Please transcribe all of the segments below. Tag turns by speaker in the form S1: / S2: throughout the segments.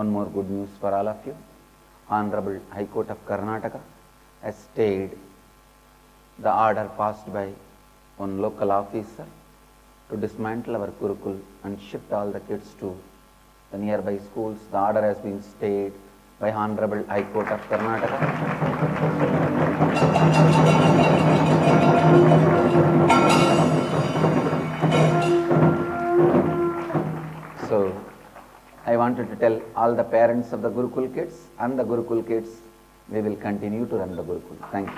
S1: One more good news for all of you. Honorable High Court of Karnataka has stayed the order passed by one local officer to dismantle our Gurukul and shift all the kids to the nearby schools. The order has been stayed by Honorable High Court of Karnataka. So, I wanted to tell all the parents of the Gurukul kids and the Gurukul kids, we will continue to run the Gurukul. Thank you.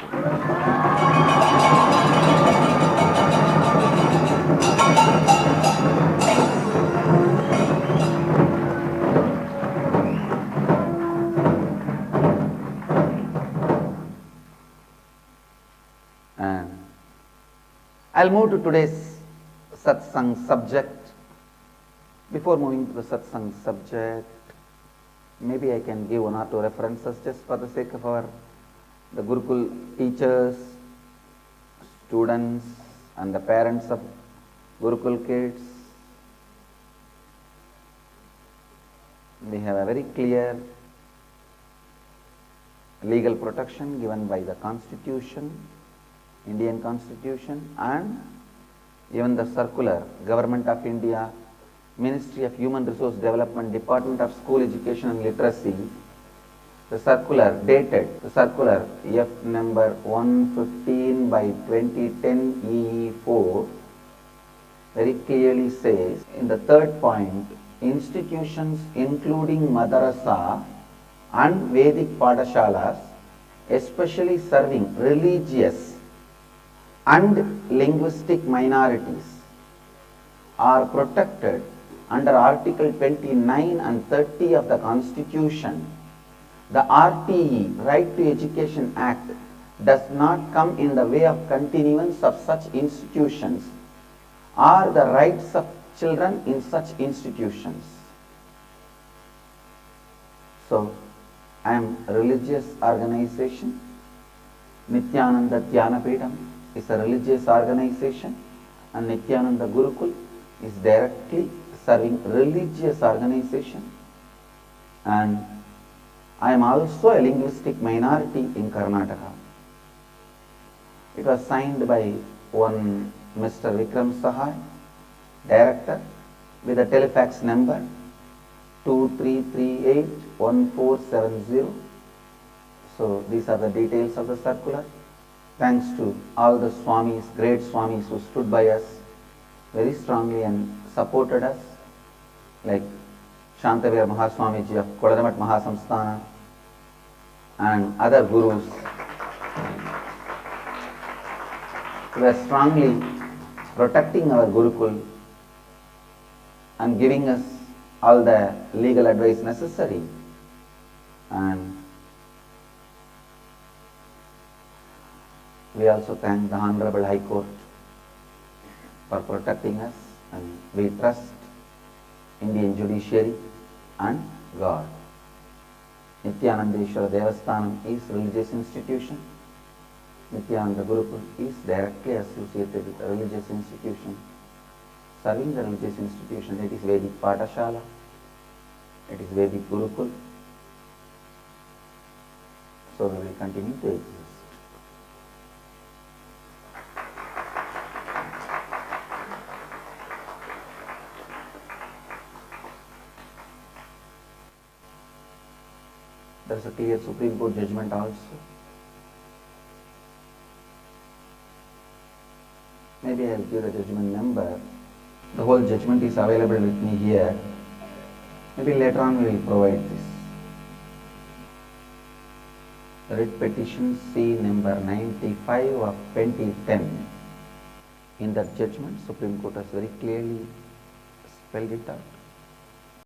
S1: And I'll move to today's satsang subject. Before moving to the satsang subject, maybe I can give one or two references just for the sake of the Gurukul teachers, students and the parents of Gurukul kids. We have a very clear legal protection given by the Constitution, Indian Constitution, and even the circular, Government of India, Ministry of Human Resource Development, Department of School Education and Literacy, the circular dated, the circular F number 115 by 2010 EE4 very clearly says in the third point, institutions including madrasa and Vedic padashalas, especially serving religious and linguistic minorities, are protected under Article 29 and 30 of the Constitution. The RTE, Right to Education Act, does not come in the way of continuance of such institutions or the rights of children in such institutions. So, I am a religious organization. Nityananda Dhyanapidam is a religious organization, and Nityananda Gurukul is directly serving religious organization, and I am also a linguistic minority in Karnataka. It was signed by one Mr. Vikram Sahai, director, with a telefax number 23381470. So these are the details of the circular. Thanks to all the Swamis, great Swamis who stood by us very strongly and supported us, like Shantavir Mahaswamiji of Kodadamat Mahasamsthana and other gurus, who were strongly protecting our Gurukul and giving us all the legal advice necessary. And we also thank the Honorable High Court for protecting us, and we trust Indian judiciary and God. Nityanandeshwara Devasthanam is religious institution. Nityananda Gurukul is directly associated with a religious institution, serving the religious institution. It is Vedic Padashala, it is Vedic Gurukul. So we will continue to exist. There is a clear Supreme Court judgment also. Maybe I will give the judgment number. The whole judgment is available with me here. Maybe later on we will provide this. Writ petition C number 95 of 2010. In that judgment, Supreme Court has very clearly spelled it out.